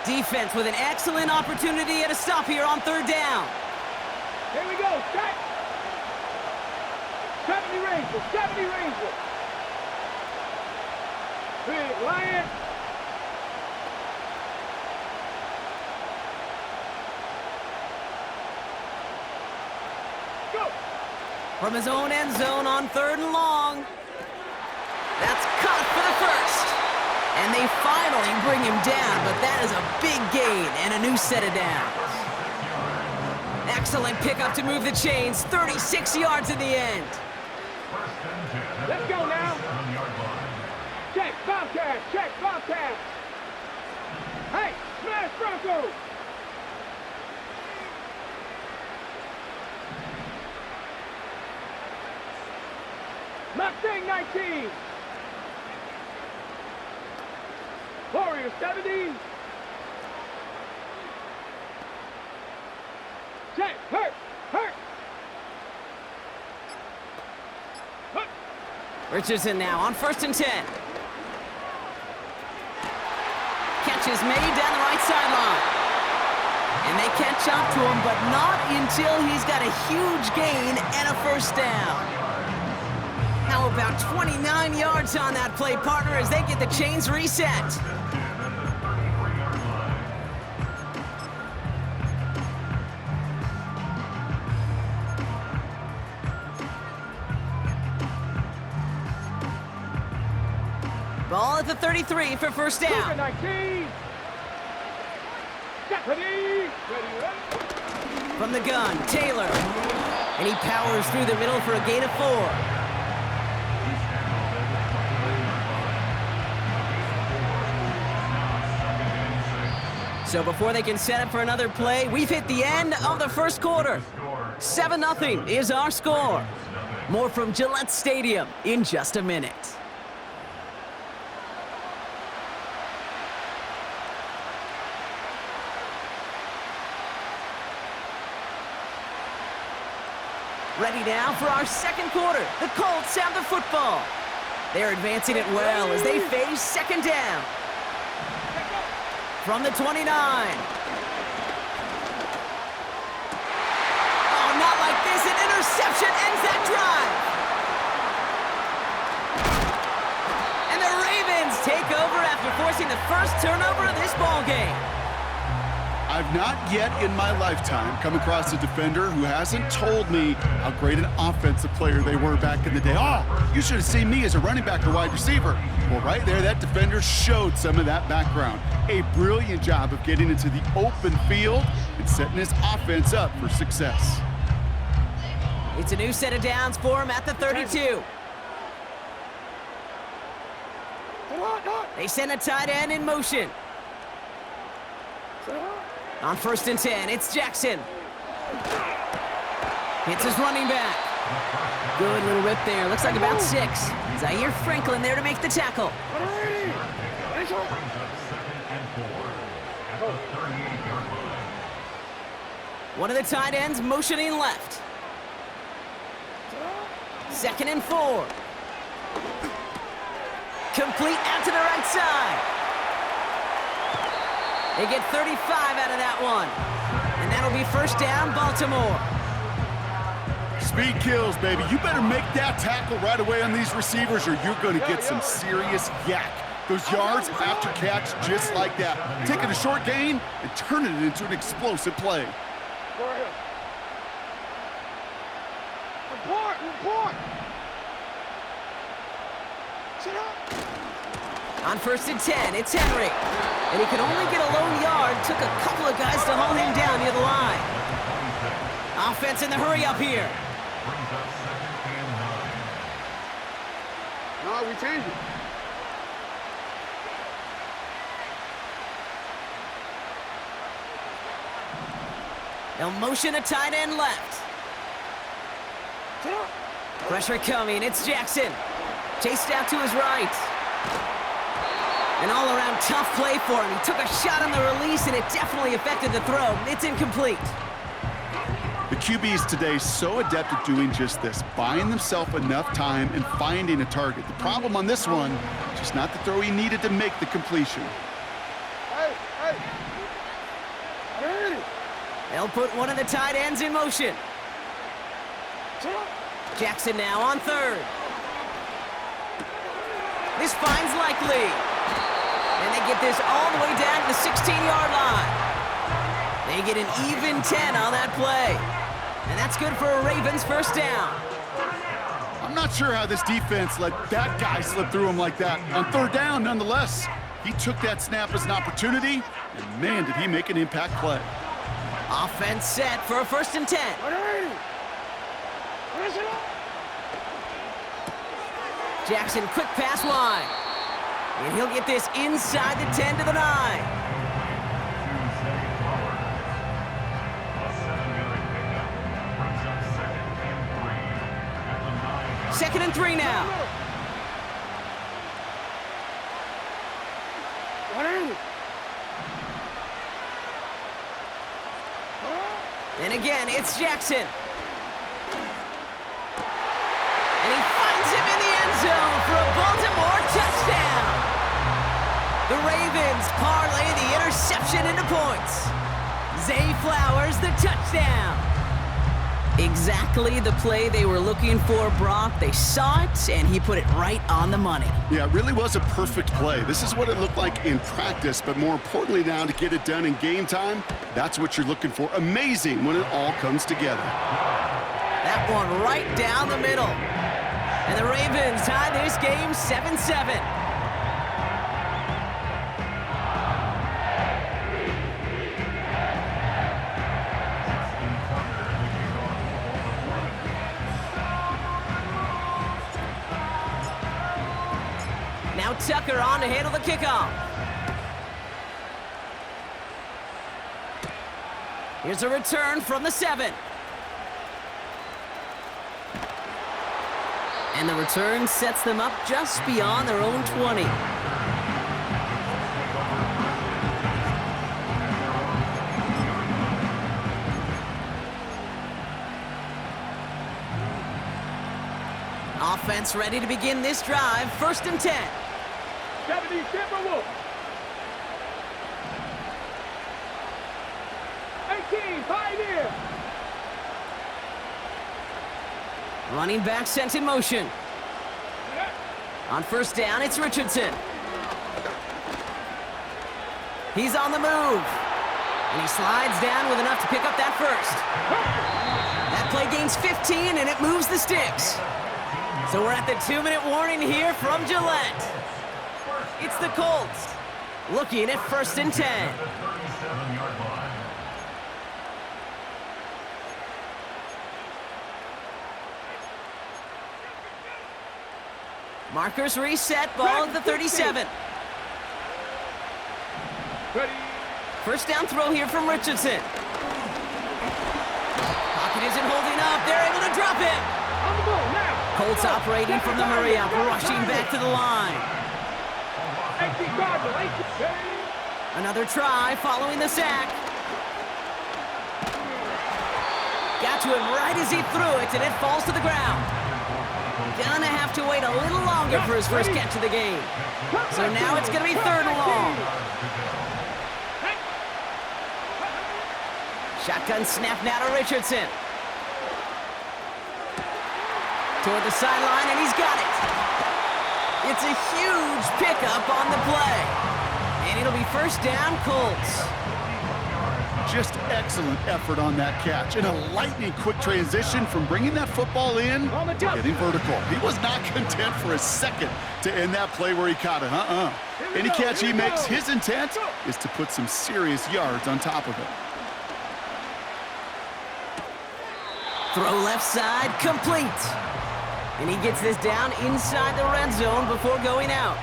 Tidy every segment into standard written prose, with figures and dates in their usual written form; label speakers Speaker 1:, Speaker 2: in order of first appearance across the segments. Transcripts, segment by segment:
Speaker 1: Defense with an excellent opportunity at a stop here on third down.
Speaker 2: Here we go, check. 70 Rangers, 70 Rangers. Big Lion. Go.
Speaker 1: From his own end zone on third and long. That's caught for the first. And they finally bring him down, but that is a big gain and a new set of downs. Excellent pickup to move the chains, 36 yards in the end.
Speaker 2: Let's go now. Check, Bobcat, check, Bobcat. Hey, smash Broncos. Mustang 19. Warrior 70. Check, hurt.
Speaker 1: Richardson now on 1st and 10. Catch is made down the right sideline. And they catch up to him, but not until he's got a huge gain and a first down. How about 29 yards on that play, partner, as they get the chains reset. Ball at the 33 for first down.
Speaker 2: 19. Ready.
Speaker 1: From the gun, Taylor. And he powers through the middle for a gain of 4. So before they can set up for another play, we've hit the end of the first quarter. 7-0 is our score. More from Gillette Stadium in just a minute. Ready now for our second quarter. The Colts have the football. They're advancing it well as they face second down. From the 29. Oh, not like this. An interception ends that drive. And the Ravens take over after forcing the first turnover of this ballgame.
Speaker 3: I've not yet in my lifetime come across a defender who hasn't told me how great an offensive player they were back in the day. Oh, you should have seen me as a running back or wide receiver. Well, right there, that defender showed some of that background. A brilliant job of getting into the open field and setting his offense up for success.
Speaker 1: It's a new set of downs for him at the 32. They send a tight end in motion. On 1st and 10, it's Jackson. Hits his running back. Good little rip there. Looks like about 6. Zaire Franklin there to make the tackle. One of the tight ends motioning left. 2nd and 4. Complete out to the right side. They get 35 out of that one. And that'll be first down, Baltimore.
Speaker 3: Speed kills, baby. You better make that tackle right away on these receivers or you're going to get some serious yak. Those yards after catch just like that. Taking a short gain and turning it into an explosive play.
Speaker 2: Report. Sit up.
Speaker 1: On 1st and 10, it's Henry. And he could only get a lone yard. Took a couple of guys to hold him down near the line. Offense in the hurry up here.
Speaker 2: No, we changed it.
Speaker 1: They'll motion a tight end left. Pressure coming. It's Jackson. Chased out to his right. An all-around tough play for him. He took a shot on the release, and it definitely affected the throw. It's incomplete.
Speaker 3: The QBs today so adept at doing just this, buying themselves enough time and finding a target. The problem on this one, just not the throw he needed to make the completion.
Speaker 2: Hey, Hey. Hey.
Speaker 1: They'll put one of the tight ends in motion.
Speaker 2: Sit up.
Speaker 1: Jackson now on third. This finds Likely. And they get this all the way down to the 16-yard line. They get an even 10 on that play. And that's good for a Ravens first down.
Speaker 3: I'm not sure how this defense let that guy slip through him like that. On third down, nonetheless, he took that snap as an opportunity, and man, did he make an impact play.
Speaker 1: Offense set for a 1st and 10.
Speaker 2: Hey. Listen up.
Speaker 1: Jackson, quick pass wide. And he'll get this inside the 10 to the 9. 2nd and 3 now. And again, it's Jackson. And he finds him in the end zone for a Baltimore touchdown. The Ravens parlay the interception into points. Zay Flowers, the touchdown. Exactly the play they were looking for, Brock. They saw it, and he put it right on the money.
Speaker 3: Yeah, it really was a perfect play. This is what it looked like in practice, but more importantly now to get it done in game time, that's what you're looking for. Amazing when it all comes together.
Speaker 1: That one right down the middle. And the Ravens tie this game 7-7. Now Tucker on to handle the kickoff. Here's a return from the 7. And the return sets them up just beyond their own 20. Offense ready to begin this drive. 1st and 10.
Speaker 2: 70 Timberwolves. 18 Pioneer.
Speaker 1: Running back sent in motion. On 1st down, it's Richardson. He's on the move. And he slides down with enough to pick up that first. That play gains 15, and it moves the sticks. So we're at the 2-minute warning here from Gillette. It's the Colts looking at 1st and 10. Markers reset, ball at the 37.
Speaker 2: Ready.
Speaker 1: 1st down throw here from Richardson. Pocket isn't holding up. They're able to drop it.
Speaker 2: On the ball now.
Speaker 1: Colts operating from the hurry-up, rushing back to the line.
Speaker 2: 18 Cardinal. 18.
Speaker 1: Another try following the sack. Got to him right as he threw it, and it falls to the ground. Gonna have to wait a little longer for his first catch of the game. So now it's gonna be 3rd and long. Shotgun snap now to Richardson. Toward the sideline, and he's got it. It's a huge pickup on the play. And it'll be 1st down, Colts.
Speaker 3: Just excellent effort on that catch. And a lightning quick transition from bringing that football in to getting vertical. He was not content for a second to end that play where he caught it. Any catch he makes, his intent is to put some serious yards on top of it.
Speaker 1: Throw left side, complete. And he gets this down inside the red zone before going out.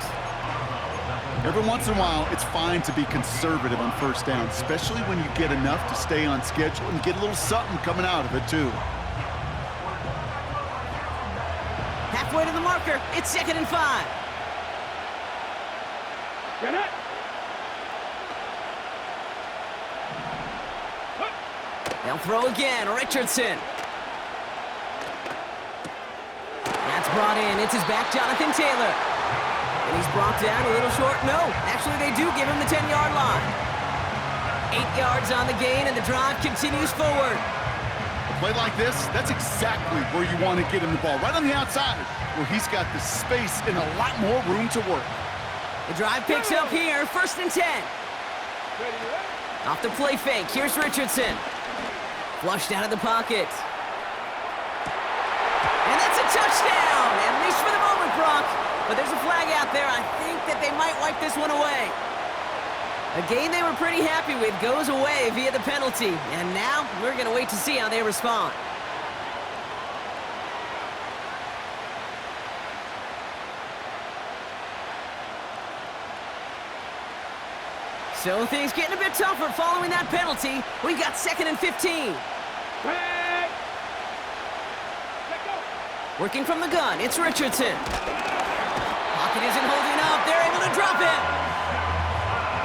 Speaker 3: Every once in a while, it's fine to be conservative on 1st down, especially when you get enough to stay on schedule and get a little something coming out of it, too.
Speaker 1: Halfway to the marker, it's 2nd and 5.
Speaker 2: Get it.
Speaker 1: They'll throw again, Richardson. That's brought in, it's his back, Jonathan Taylor. And he's brought down a little short. No, actually they do give him the 10-yard line. 8 yards on the gain, and the drive continues forward.
Speaker 3: A play like this, that's exactly where you want to get him the ball, right on the outside, where he's got the space and a lot more room to work.
Speaker 1: The drive picks up here, 1st and 10. Off the play fake, here's Richardson. Flushed out of the pocket. And that's a touchdown, at least for the moment, Brock. But there's a flag out there. I think that they might wipe this one away. A game they were pretty happy with goes away via the penalty. And now we're going to wait to see how they respond. So things getting a bit tougher following that penalty. We got 2nd and 15. Working from the gun, it's Richardson. Pocket isn't holding up. They're able to drop it.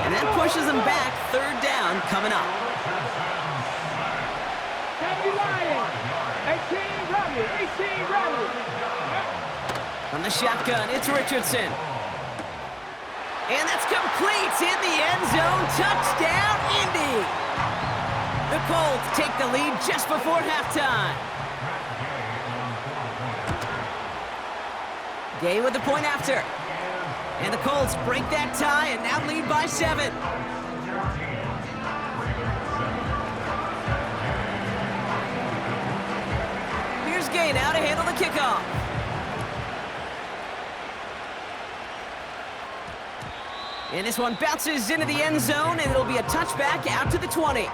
Speaker 1: And that pushes them back. 3rd down coming up. From the shotgun, it's Richardson. And that's complete in the end zone. Touchdown, Indy. The Colts take the lead just before halftime. Gay with the point after. And the Colts break that tie and now lead by 7. Here's Gay now to handle the kickoff. And this one bounces into the end zone, and it'll be a touchback out to the 20.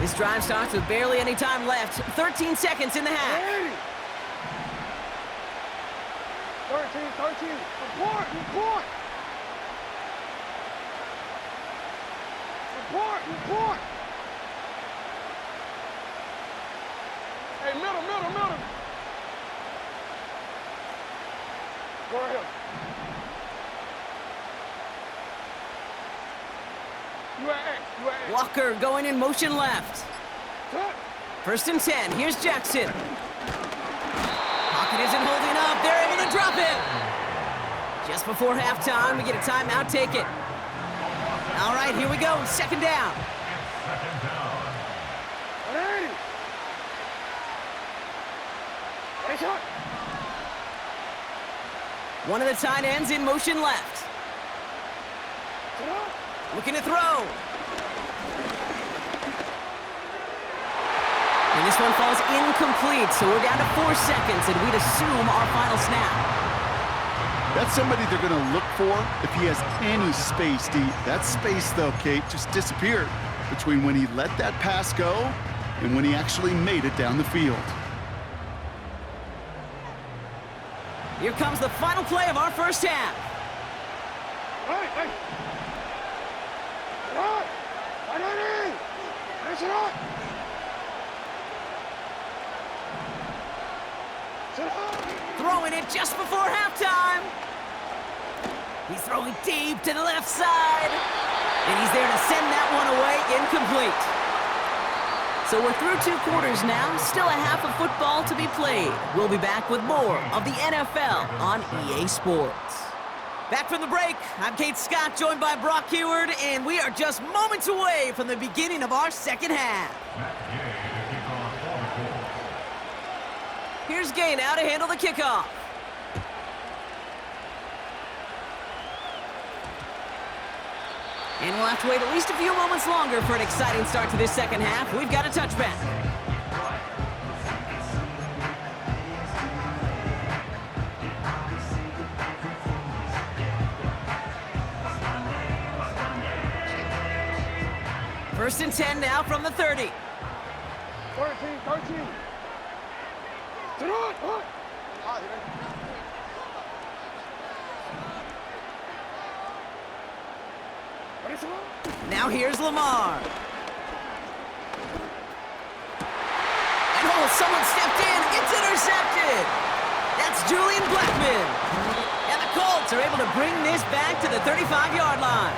Speaker 1: This drive starts with barely any time left. 13 seconds in the half.
Speaker 2: 13. Report. Hey, middle. Go ahead. You at X.
Speaker 1: Walker going in motion left.
Speaker 2: Cut.
Speaker 1: 1st and 10. Here's Jackson. Pocket isn't holding up. They're able to drop it. Just before halftime, we get a timeout. Take it. All right, here we go. 2nd down. One of the tight ends in motion left. Looking to throw. And this one falls incomplete, so we're down to 4 seconds, and we'd assume our final snap.
Speaker 3: That's somebody they're going to look for if he has any space deep. That space, though, Kate, just disappeared between when he let that pass go and when he actually made it down the field.
Speaker 1: Here comes the final play of our first half.
Speaker 2: Hey.
Speaker 1: Throwing it just before halftime. He's throwing deep to the left side. And he's there to send that one away, incomplete. So we're through 2 quarters now, still a half of football to be played. We'll be back with more of the NFL on EA Sports. Back from the break, I'm Kate Scott, joined by Brock Heward, and we are just moments away from the beginning of our second half. Here's Gay now to handle the kickoff. And we'll have to wait at least a few moments longer for an exciting start to this second half. We've got a touchback. First and 10 now from the 30.
Speaker 2: 13.
Speaker 1: Now here's Lamar. And someone stepped in. It's intercepted. That's Julian Blackman. And the Colts are able to bring this back to the 35-yard line.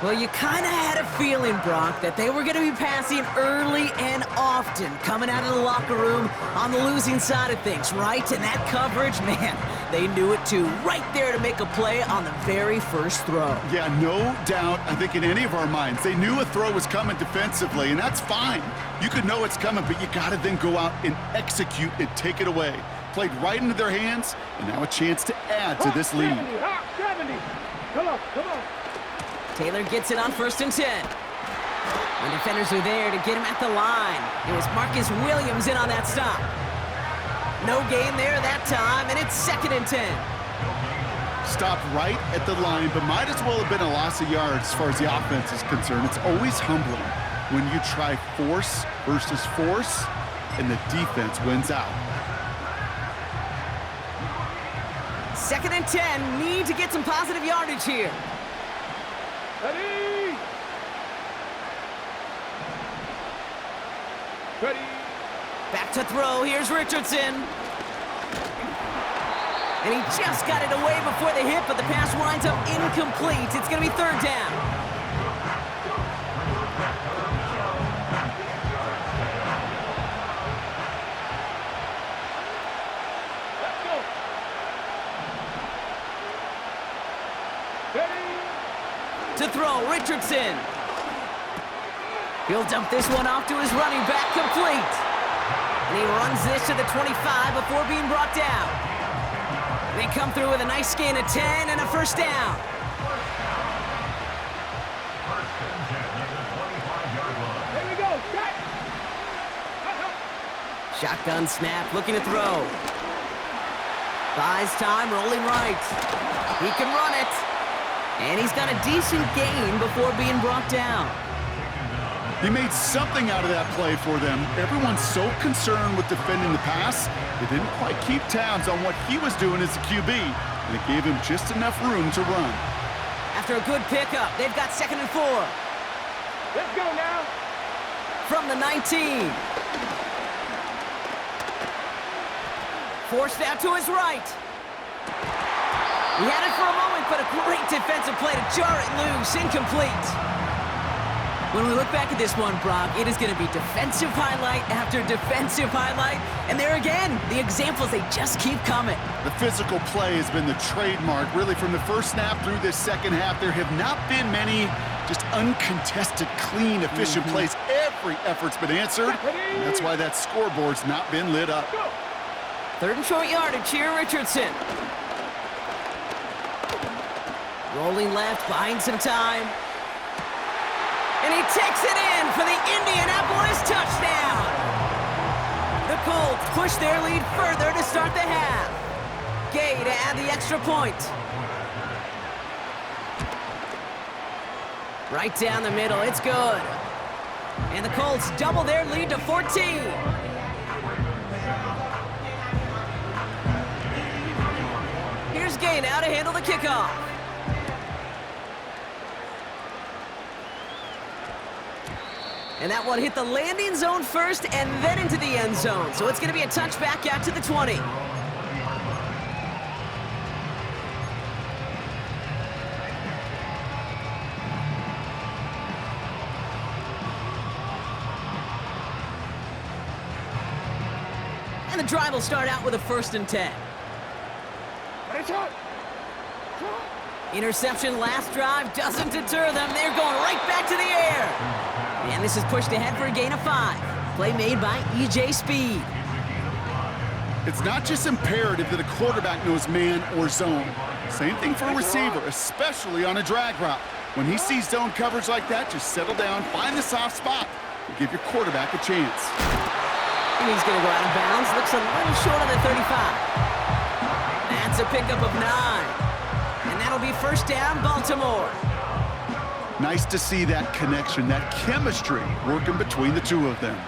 Speaker 1: Well, you kind of had a feeling, Brock, that they were going to be passing early and often, coming out of the locker room on the losing side of things, right? And that coverage, man, they knew it too. Right there to make a play on the very first throw.
Speaker 3: Yeah, no doubt. I think in any of our minds, they knew a throw was coming defensively, and that's fine. You could know it's coming, but you got to then go out and execute and take it away. Played right into their hands, and now a chance to add to this lead.
Speaker 2: 70. Come on, come on.
Speaker 1: Taylor gets it on 1st and 10. The defenders are there to get him at the line. It was Marcus Williams in on that stop. No gain there that time, and it's 2nd and 10.
Speaker 3: Stopped right at the line, but might as well have been a loss of yards as far as the offense is concerned. It's always humbling when you try force versus force, and the defense wins out.
Speaker 1: 2nd and 10, need to get some positive yardage here.
Speaker 2: Ready. Ready.
Speaker 1: Back to throw, here's Richardson. And he just got it away before the hit, but the pass winds up incomplete. It's going to be 3rd down.
Speaker 2: Let's go. Ready.
Speaker 1: To throw, Richardson. He'll dump this one off to his running back, complete. And he runs this to the 25 before being brought down. They come through with a nice gain of 10 and a 1st down.
Speaker 2: Here we go. Shot.
Speaker 1: Shotgun snap, looking to throw. Buys time, rolling right. He can run it. And he's got a decent gain before being brought down.
Speaker 3: He made something out of that play for them. Everyone's so concerned with defending the pass, they didn't quite keep tabs on what he was doing as a QB, and it gave him just enough room to run.
Speaker 1: After a good pickup, they've got 2nd and 4.
Speaker 2: Let's go now.
Speaker 1: From the 19. Forced out to his right. He had it for a moment, but a great defensive play to jar it loose, incomplete. When we look back at this one, Brock, it is going to be defensive highlight after defensive highlight. And there again, the examples, they just keep coming.
Speaker 3: The physical play has been the trademark. Really, from the first snap through this second half, there have not been many just uncontested, clean, efficient plays. Every effort's been answered, and that's why that scoreboard's not been lit up.
Speaker 1: 3rd and short yardage here, Richardson. Rolling left, buying some time. And he takes it in for the Indianapolis touchdown. The Colts push their lead further to start the half. Gay to add the extra point. Right down the middle, it's good. And the Colts double their lead to 14. Here's Gay now to handle the kickoff. And that one hit the landing zone first and then into the end zone. So it's going to be a touchback out to the 20. And the drive will start out with a 1st and 10. Interception last drive doesn't deter them. They're going right back to the air. And this is pushed ahead for a gain of 5. Play made by E.J. Speed.
Speaker 3: It's not just imperative that a quarterback knows man or zone. Same thing for a receiver, especially on a drag route. When he sees zone coverage like that, just settle down, find the soft spot, and give your quarterback a chance.
Speaker 1: And he's going to go out of bounds. Looks a little short on the 35. That's a pickup of 9. And that'll be 1st down, Baltimore.
Speaker 3: Nice to see that connection, that chemistry working between the two of them.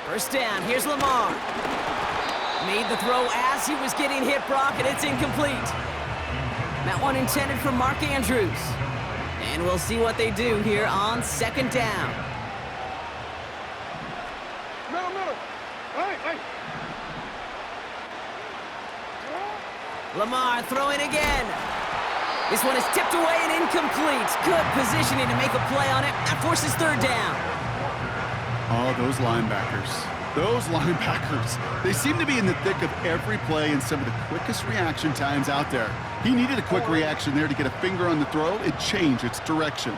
Speaker 1: 1st down, here's Lamar. Made the throw as he was getting hit, Brock, and it's incomplete. That one intended for Mark Andrews. And we'll see what they do here on 2nd down.
Speaker 2: Middle. Hey.
Speaker 1: Lamar throwing again. This one is tipped away and incomplete. Good positioning to make a play on it. That forces third down.
Speaker 3: Oh, those linebackers. Those linebackers. They seem to be in the thick of every play and some of the quickest reaction times out there. He needed a quick reaction there to get a finger on the throw and change its direction.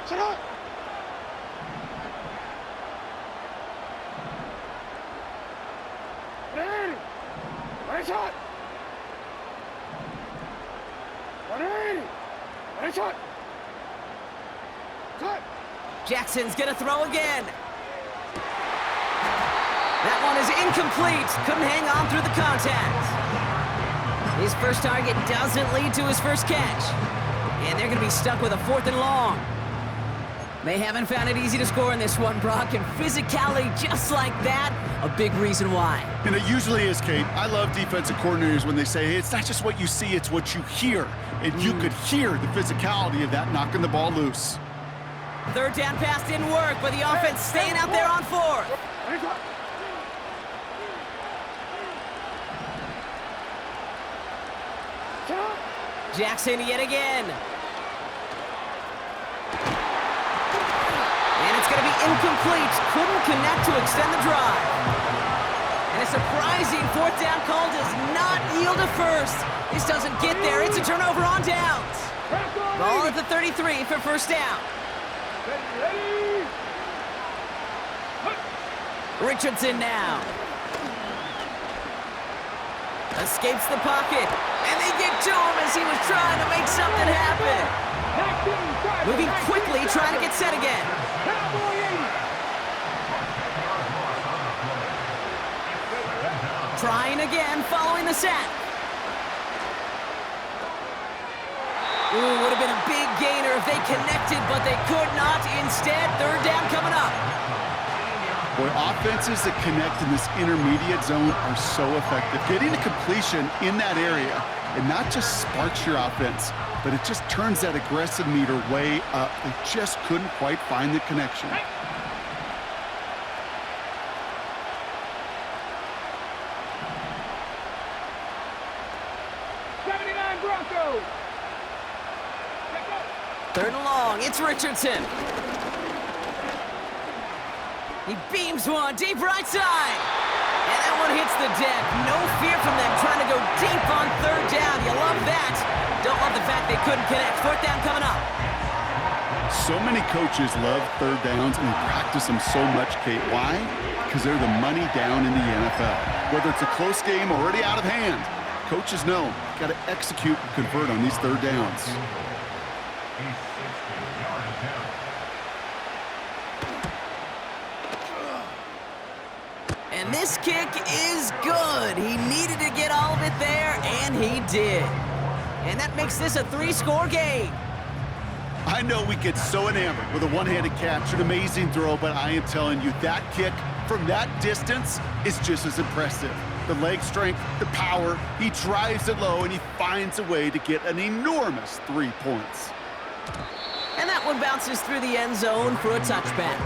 Speaker 2: Sit up! Ready! Ready, shot! Ready! Ready, shot! Shot!
Speaker 1: Jackson's gonna throw again. That one is incomplete. Couldn't hang on through the contact. His first target doesn't lead to his first catch. And they're gonna be stuck with a 4th and long. They haven't found it easy to score in this one, Brock, and physicality just like that, a big reason why.
Speaker 3: And it usually is, Kate. I love defensive coordinators when they say, hey, it's not just what you see, it's what you hear. And you could hear the physicality of that knocking the ball loose.
Speaker 1: Third down pass didn't work, but the offense staying out there on 4th. Jackson yet again. And it's going to be incomplete. Couldn't connect to extend the drive. And a surprising 4th down call does not yield a first. This doesn't get there. It's a turnover on downs. Ball at the 33 for first down. Richardson now. Escapes the pocket. And they get to him as he was trying to make something happen. Moving quickly, trying to get set again. Trying again, following the sack. Ooh, would have been a big gainer if they connected, but they could not. Instead, third down coming up.
Speaker 3: Boy, offenses that connect in this intermediate zone are so effective. Getting a completion in that area, it not just sparks your offense, but it just turns that aggressive meter way up. They just couldn't quite find the connection.
Speaker 2: 79 Broncos!
Speaker 1: Third and long, it's Richardson. He beams one deep right side. And that one hits the deck. No fear from them trying to go deep on third down. You love that. Don't love the fact they couldn't connect. Fourth down coming up.
Speaker 3: So many coaches love third downs and they practice them so much, Kate. Why? Because they're the money down in the NFL. Whether it's a close game already out of hand, coaches know got to execute and convert on these third downs.
Speaker 1: And this kick is good. He needed to get all of it there, and he did. And that makes this a 3-score game.
Speaker 3: I know we get so enamored with a one-handed catch, an amazing throw, but I am telling you, that kick from that distance is just as impressive. The leg strength, the power, he drives it low, and he finds a way to get an enormous 3 points.
Speaker 1: And that one bounces through the end zone for a touchback.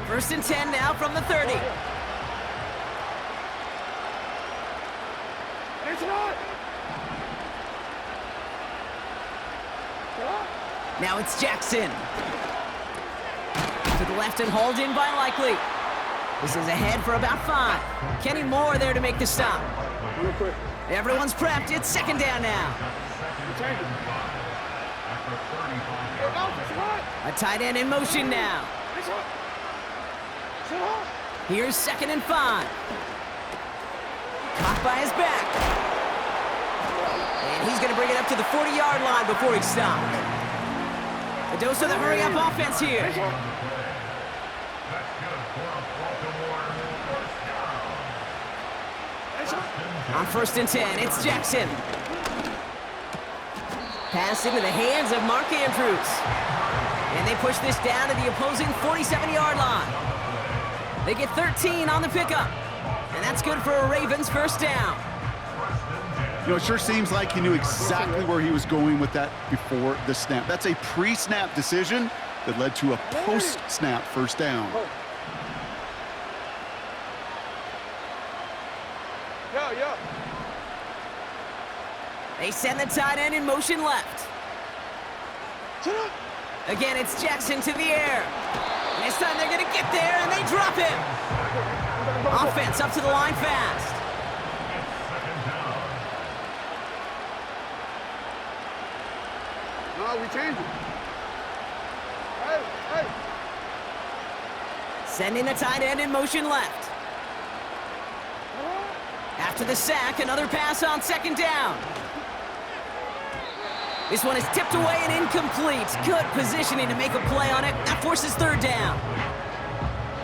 Speaker 1: First and 10 now from the 30. Now it's Jackson. To the left and hauled in by Likely. This is ahead for about 5. Kenny Moore there to make the stop.
Speaker 2: Real quick.
Speaker 1: Everyone's prepped. It's second down now. A tight end in motion now. Here's second and 5. Caught by his back. And he's going to bring it up to the 40-yard line before he stopped. A dose of the hurry-up offense here. On first and 10, it's Jackson. Pass into the hands of Mark Andrews. And they push this down to the opposing 47-yard line. They get 13 on the pickup. And that's good for a Ravens first down.
Speaker 3: You know, it sure seems like he knew exactly where he was going with that before the snap. That's a pre-snap decision that led to a post-snap first down.
Speaker 2: Yeah.
Speaker 1: They send the tight end in motion left. Again, it's Jackson to the air. And this time they're going to get there, and they drop him. Offense up to the line fast.
Speaker 2: No, we changed it. Hey.
Speaker 1: Sending the tight end in motion left. After the sack, another pass on second down. This one is tipped away and incomplete. Good positioning to make a play on it. That forces third down.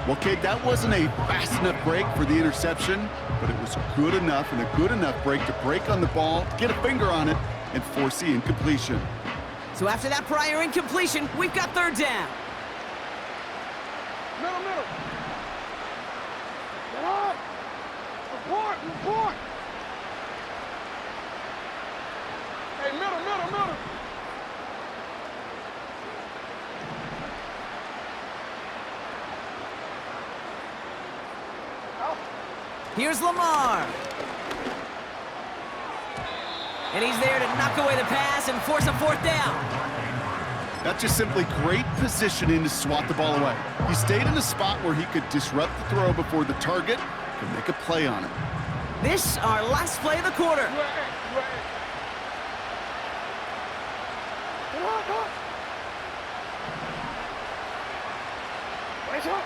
Speaker 3: Well, Kate, that wasn't a fast enough break for the interception, but it was good enough and a good enough break to break on the ball, to get a finger on it, and force the incompletion.
Speaker 1: So after that prior incompletion, we've got third down.
Speaker 2: Middle. Get up. Report. Hey, middle.
Speaker 1: Here's Lamar. And he's there to knock away the pass and force a fourth down.
Speaker 3: That's just simply great positioning to swat the ball away. He stayed in a spot where he could disrupt the throw before the target could make a play on it.
Speaker 1: This, our last play of the quarter.
Speaker 2: Watch out.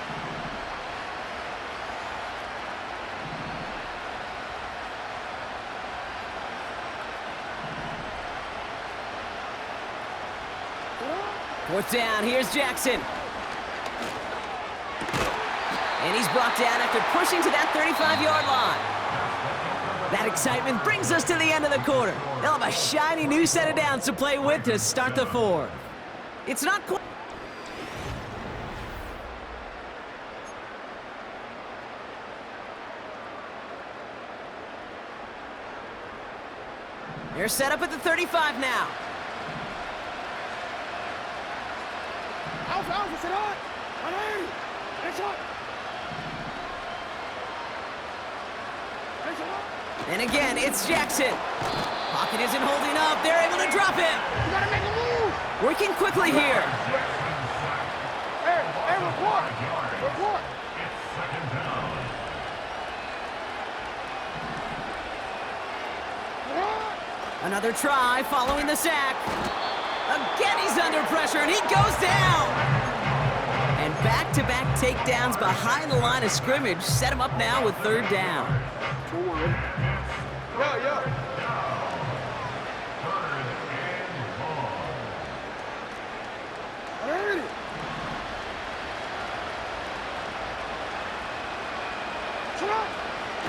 Speaker 1: Fourth down, here's Jackson. And he's brought down after pushing to that 35-yard line. That excitement brings us to the end of the quarter. They'll have a shiny new set of downs to play with to start the fourth. It's not quite... They're set up at the 35 now.
Speaker 2: Alpha, sit on. 180.
Speaker 1: And again, it's Jackson. Pocket isn't holding up. They're able to drop him.
Speaker 2: You gotta make a move.
Speaker 1: Working quickly here.
Speaker 2: Hey, report.
Speaker 1: Another try following the sack. Again, he's under pressure, and he goes down. And back-to-back takedowns behind the line of scrimmage set him up now with third down.
Speaker 2: Yeah.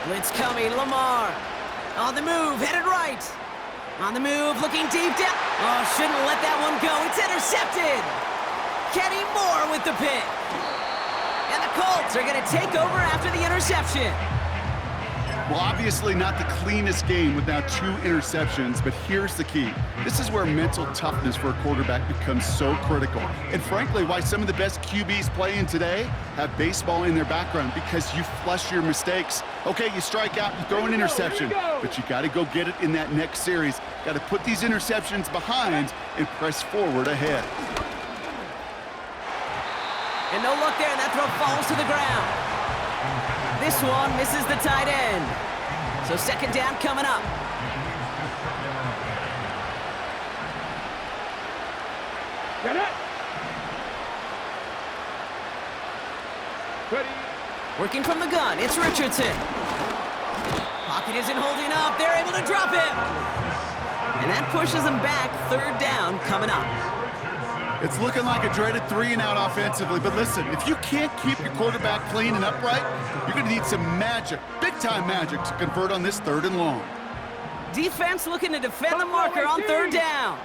Speaker 1: Blitz coming, Lamar. On the move, headed right. On the move, looking deep down. Oh, shouldn't let that one go. It's intercepted. Kenny Moore with the pick. And the Colts are going to take over after the interception.
Speaker 3: Well, obviously not the cleanest game with now 2 interceptions, but here's the key. This is where mental toughness for a quarterback becomes so critical. And frankly, why some of the best QBs playing today have baseball in their background, because you flush your mistakes. Okay, you strike out, you throw an interception, but you got to go get it in that next series. Got to put these interceptions behind and press forward ahead.
Speaker 1: And no luck there, and that throw falls to the ground. This one misses the tight end. So second down coming up.
Speaker 2: Get it. Ready.
Speaker 1: Working from the gun, it's Richardson. Pocket isn't holding up. They're able to drop him. And that pushes them back. Third down coming up.
Speaker 3: It's looking like a dreaded 3-and-out offensively, but listen, if you can't keep your quarterback clean and upright, you're going to need some magic, big-time magic, to convert on this 3rd and long.
Speaker 1: Defense looking to defend the marker on third down.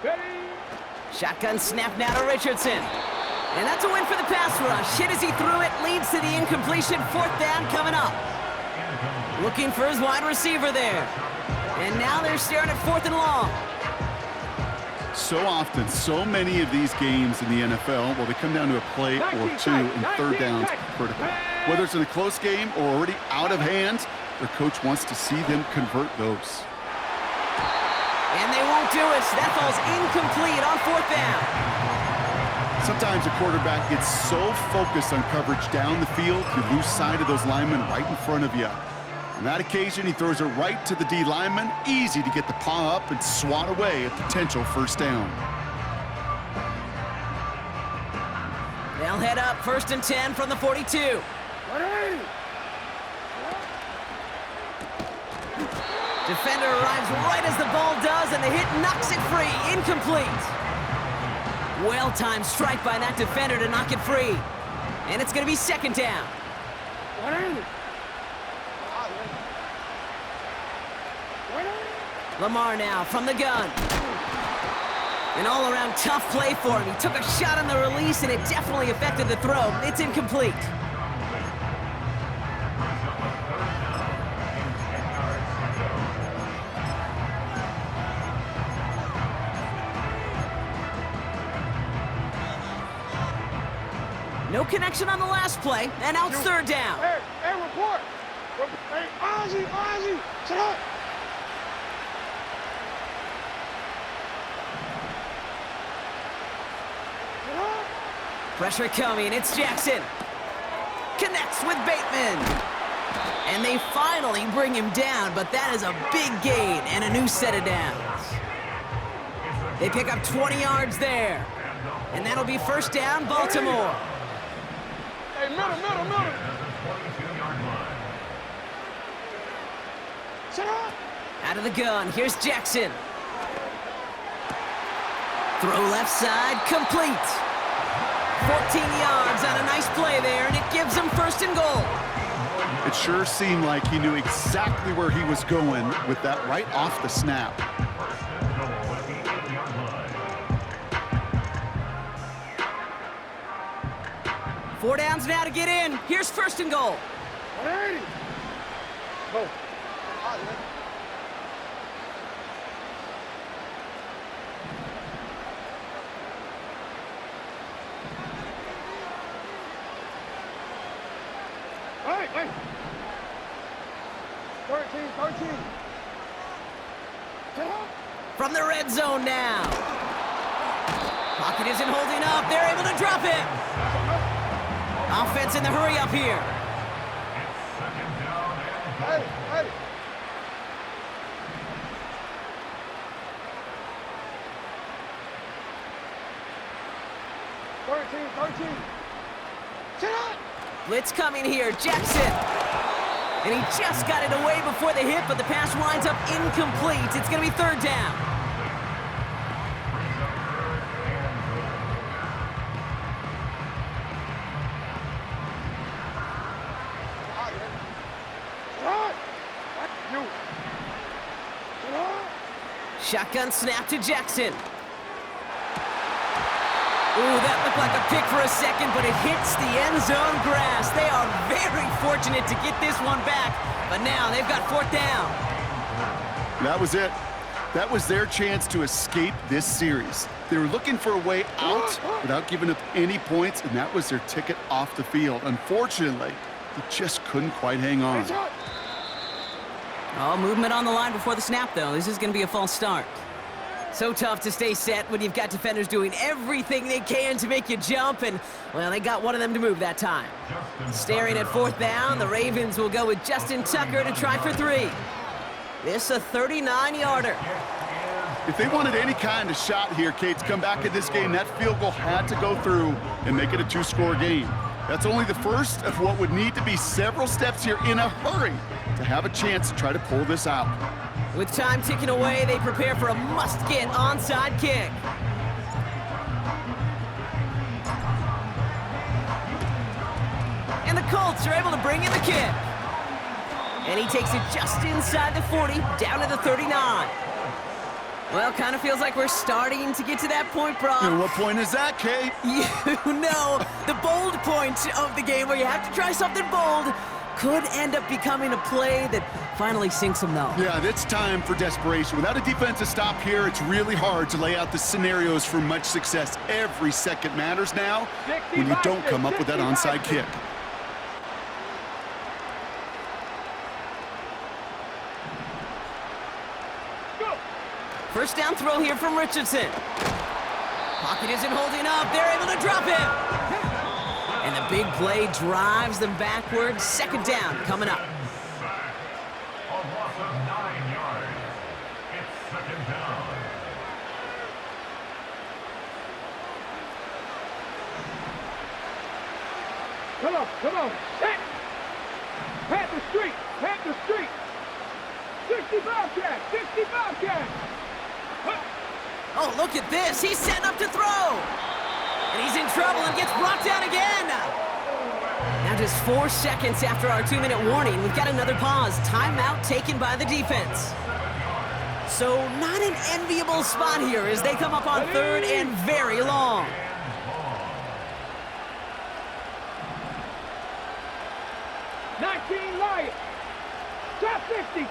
Speaker 2: Ready.
Speaker 1: Shotgun snap now to Richardson. And that's a win for the pass rush. Hit as he threw it, leads to the incompletion. 4th down coming up. Looking for his wide receiver there. And now they're staring at 4th and long.
Speaker 3: So often, so many of these games in the NFL, well, they come down to a play or two, and 3rd downs critical. Whether it's in a close game or already out of hand, their coach wants to see them convert those.
Speaker 1: And they won't do it. That falls incomplete on 4th down.
Speaker 3: Sometimes a quarterback gets so focused on coverage down the field, you lose sight of those linemen right in front of you. On that occasion, he throws it right to the D lineman. Easy to get the paw up and swat away a potential 1st down.
Speaker 1: They'll head up 1st and 10 from the 42.
Speaker 2: 180.
Speaker 1: Defender arrives right as the ball does, and the hit knocks it free. Incomplete. Well-timed strike by that defender to knock it free. And it's going to be 2nd down.
Speaker 2: 180.
Speaker 1: Lamar now from the gun. An all-around tough play for him. He took a shot on the release, and it definitely affected the throw. It's incomplete. No connection on the last play, and out 3rd down.
Speaker 2: Hey, report. Hey, Ozzy, sit up.
Speaker 1: Pressure coming, it's Jackson. Connects with Bateman. And they finally bring him down, but that is a big gain and a new set of downs. They pick up 20 yards there. And that'll be 1st down, Baltimore.
Speaker 2: Hey, middle. Sit up.
Speaker 1: Out of the gun, here's Jackson. Throw left side, complete. 14 yards on a nice play there, and it gives them 1st and goal.
Speaker 3: It sure seemed like he knew exactly where he was going with that right off the snap.
Speaker 1: Four downs now to get in. Here's 1st and goal.
Speaker 2: 180. Go. Hey. 13.
Speaker 1: From the red zone now. Pocket isn't holding up. They're able to drop it. Offense in the hurry up here.
Speaker 2: Hey. 13. Sit up.
Speaker 1: Blitz coming here. Jackson. And he just got it away before the hit, but the pass winds up incomplete. It's going to be 3rd down. Shotgun snap to Jackson. Ooh, that looked like a pick for a second, but it hits the end zone grass. They are very fortunate to get this one back, but now they've got 4th down.
Speaker 3: That was it. That was their chance to escape this series. They were looking for a way out without giving up any points, and that was their ticket off the field. Unfortunately, they just couldn't quite hang on.
Speaker 1: Oh, movement on the line before the snap, though. This is going to be a false start. So tough to stay set when you've got defenders doing everything they can to make you jump, and, well, they got one of them to move that time. Staring at 4th down, the Ravens will go with Justin Tucker to try for 3. This a 39-yarder.
Speaker 3: If they wanted any kind of shot here, Kate, to come back in this game, that field goal had to go through and make it a 2-score game. That's only the first of what would need to be several steps here in a hurry to have a chance to try to pull this out.
Speaker 1: With time ticking away, they prepare for a must-get onside kick. And the Colts are able to bring in the kick. And he takes it just inside the 40, down to the 39. Well, kind of feels like we're starting to get to that point, Brock.
Speaker 3: And what point is that, Kate?
Speaker 1: You know, the bold point of the game where you have to try something bold could end up becoming a play that finally sinks them, though.
Speaker 3: Yeah, it's time for desperation. Without a defensive stop here, it's really hard to lay out the scenarios for much success. Every second matters now when you don't come up with that onside kick.
Speaker 1: First down throw here from Richardson. Pocket isn't holding up. They're able to drop him. And the big play drives them backwards. Second down coming up.
Speaker 2: Come on. Set. Pat the street. 65 catch.
Speaker 1: Oh, look at this. He's setting up to throw. And he's in trouble and gets brought down again. Now just 4 seconds after our 2-minute warning, we've got another pause. Timeout taken by the defense. So not an enviable spot here as they come up on third and very long.
Speaker 2: Lions. Trap 60.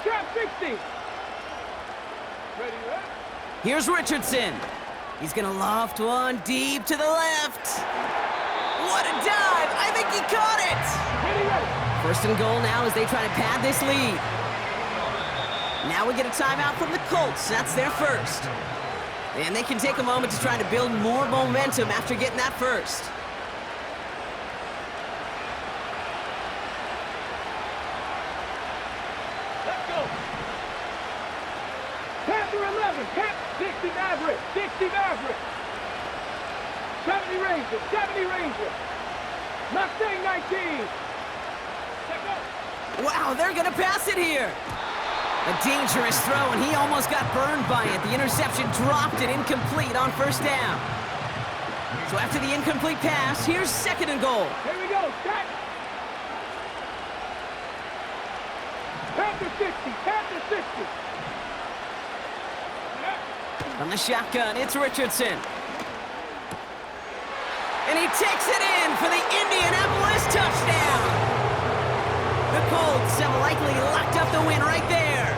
Speaker 2: Ready, right?
Speaker 1: Here's Richardson. He's gonna loft one deep to the left. What a dive! I think he caught it!
Speaker 2: Ready.
Speaker 1: First and goal now as they try to pad this lead. Now we get a timeout from the Colts. That's their first. And they can take a moment to try to build more momentum after getting that first.
Speaker 2: Let's go. Panther 11. 60 Maverick. 70 Ranger. Mustang 19. Let's go.
Speaker 1: Wow, they're gonna pass it here. A dangerous throw, and he almost got burned by it. The interception dropped it incomplete on first down. So after the incomplete pass, here's second and goal.
Speaker 2: Here we go. Set. Panther 60.
Speaker 1: From the shotgun, it's Richardson. And he takes it in for the Indianapolis touchdown. The Colts have likely locked up the win right there.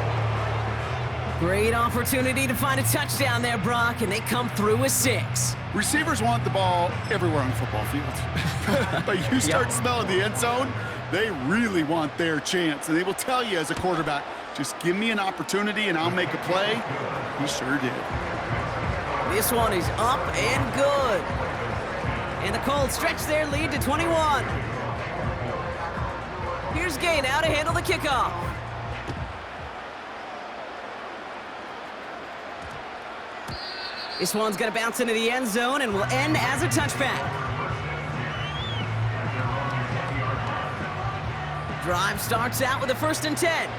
Speaker 1: Great opportunity to find a touchdown there, Brock, and they come through with 6.
Speaker 3: Receivers want the ball everywhere on the football field. But you start smelling the end zone, they really want their chance. And they will tell you as a quarterback, just give me an opportunity and I'll make a play. He sure did.
Speaker 1: This one is up and good. And the Colts stretch their lead to 21. Here's Gay now to handle the kickoff. This one's going to bounce into the end zone and will end as a touchback. Drive starts out with a 1st and 10.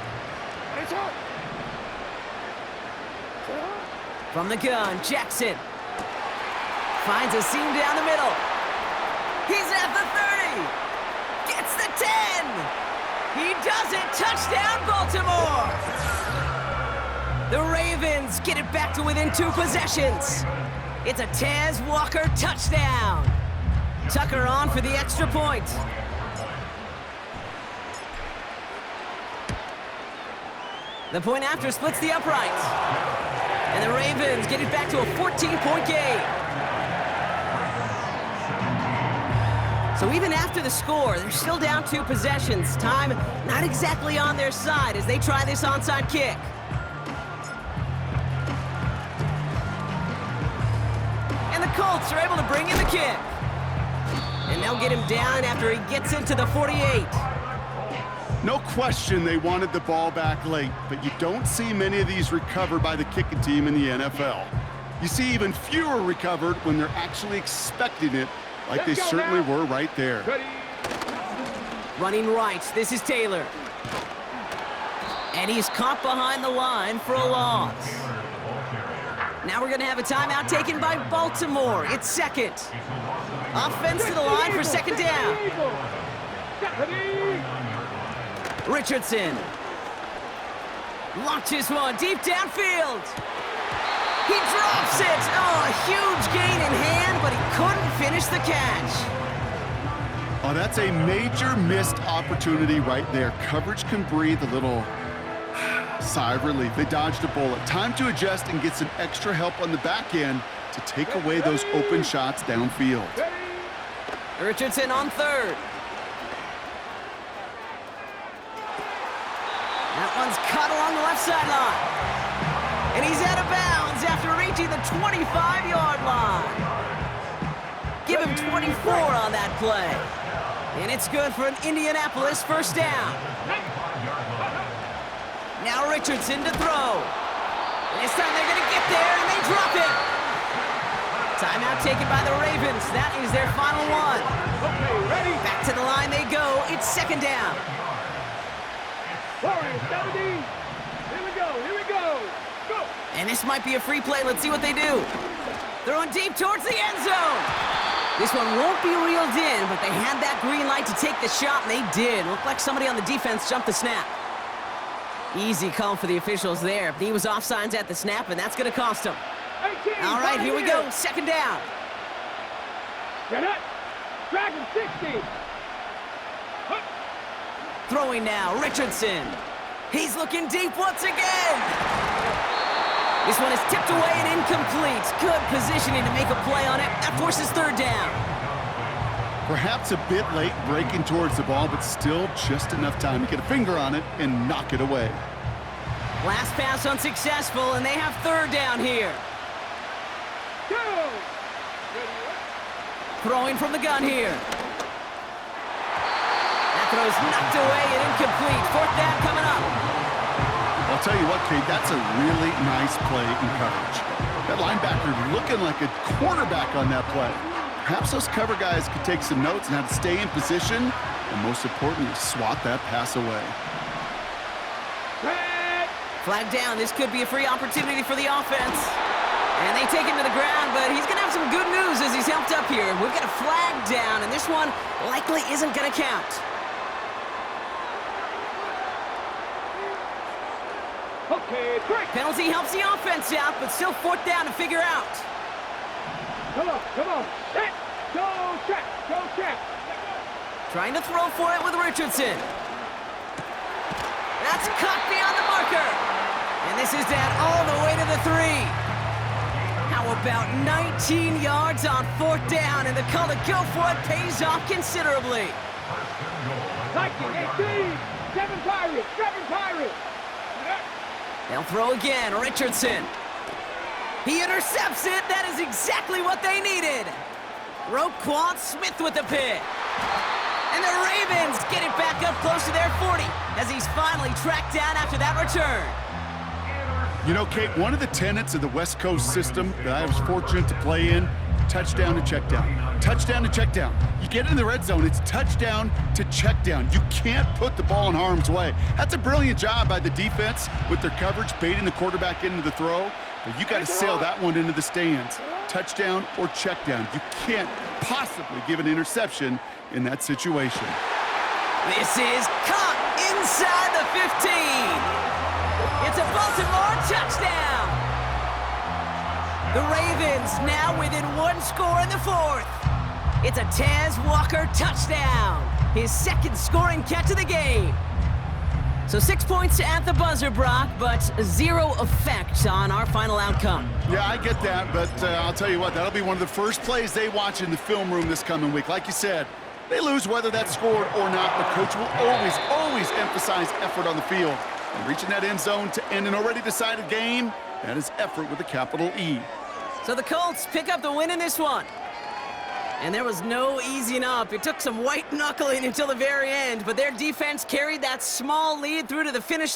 Speaker 1: From the gun, Jackson finds a seam down the middle. He's at the 30. Gets the 10. He does it. Touchdown, Baltimore. The Ravens get it back to within 2 possessions. It's a Tez Walker touchdown. Tucker on for the extra point. The point after splits the uprights. And the Ravens get it back to a 14-point game. So even after the score, they're still down 2 possessions. Time not exactly on their side as they try this onside kick. And the Colts are able to bring in the kick. And they'll get him down after he gets into the 48.
Speaker 3: No question they wanted the ball back late, but you don't see many of these recovered by the kicking team in the NFL. You see even fewer recovered when they're actually expecting it, like they certainly were right there.
Speaker 2: Ready.
Speaker 1: Running right, this is Taylor. And he's caught behind the line for a loss. Now we're going to have a timeout taken by Baltimore. It's second. Offense to the line for second down. Richardson launches one deep downfield. He drops it! Oh, a huge gain in hand, but he couldn't finish the catch.
Speaker 3: Oh, that's a major missed opportunity right there. Coverage can breathe a little sigh of relief. They dodged a bullet. Time to adjust and get some extra help on the back end to take away those open shots downfield.
Speaker 1: Richardson on third. That one's cut along the left sideline. And he's out of bounds after reaching the 25-yard line. Give him 24 on that play. And it's good for an Indianapolis first down. Now Richardson to throw. And this time they're going to get there, and they drop it. Timeout taken by the Ravens. That is their final one.
Speaker 2: Okay, ready?
Speaker 1: Back to the line they go. It's second down.
Speaker 2: 70. Here we go, here we go. Go.
Speaker 1: And this might be a free play. Let's see what they do. Throwing deep towards the end zone. This one won't be reeled in, but they had that green light to take the shot, and they did. Looked like somebody on the defense jumped the snap. Easy call for the officials there. He was offsides at the snap, and that's going to cost him.
Speaker 2: 18,
Speaker 1: All right, here we go. Second down.
Speaker 2: Get it. Dragon 60.
Speaker 1: Throwing now, Richardson. He's looking deep once again. This one is tipped away and incomplete. Good positioning to make a play on it. That forces third down.
Speaker 3: Perhaps a bit late breaking towards the ball, but still just enough time to get a finger on it and knock it away.
Speaker 1: Last pass unsuccessful, and they have third down here.
Speaker 2: Go.
Speaker 1: Throwing from the gun here. That throw's knocked away and incomplete. Fourth down coming up.
Speaker 3: I'll tell you what, Kate, that's a really nice play in coverage. That linebacker looking like a quarterback on that play. Perhaps those cover guys could take some notes on how to stay in position and, most importantly, swat that pass away.
Speaker 1: Flag down. This could be a free opportunity for the offense. And they take him to the ground, but he's going to have some good news as he's helped up here. We've got a flag down, and this one likely isn't going to count.
Speaker 2: Okay, break.
Speaker 1: Penalty helps the offense out, but still fourth down to figure out.
Speaker 2: Come on, come on. Set. Go check, go check.
Speaker 1: Trying to throw for it with Richardson. That's cut beyond the marker. And this is down all the way to the 3. How about 19 yards on fourth down, and the call to go for it pays off considerably.
Speaker 2: 19, 18, 7 Pirates, 7 Pirates.
Speaker 1: They'll throw again, Richardson. He intercepts it. That is exactly what they needed. Roquan Smith with the pick. And the Ravens get it back up close to their 40 as he's finally tracked down after that return.
Speaker 3: You know, Kate, one of the tenets of the West Coast system that I was fortunate to play in, touchdown to check down. Touchdown to check down. You get in the red zone, it's touchdown to check down. You can't put the ball in harm's way. That's a brilliant job by the defense with their coverage, baiting the quarterback into the throw. But you got to sail that one into the stands. Touchdown or check down. You can't possibly give an interception in that situation.
Speaker 1: This is caught inside the 15. It's a Baltimore touchdown. The Ravens now within one score in the fourth. It's a Taz Walker touchdown. His second scoring catch of the game. So 6 points at the buzzer, Brock, but 0 effect on our final outcome.
Speaker 3: Yeah, I get that, but I'll tell you what, that'll be one of the first plays they watch in the film room this coming week. Like you said, they lose whether that's scored or not, but coach will always emphasize effort on the field. And reaching that end zone to end an already decided game, that is effort with a capital E.
Speaker 1: So the Colts pick up the win in this one. And there was no easing up. It took some white knuckling until the very end, but their defense carried that small lead through to the finish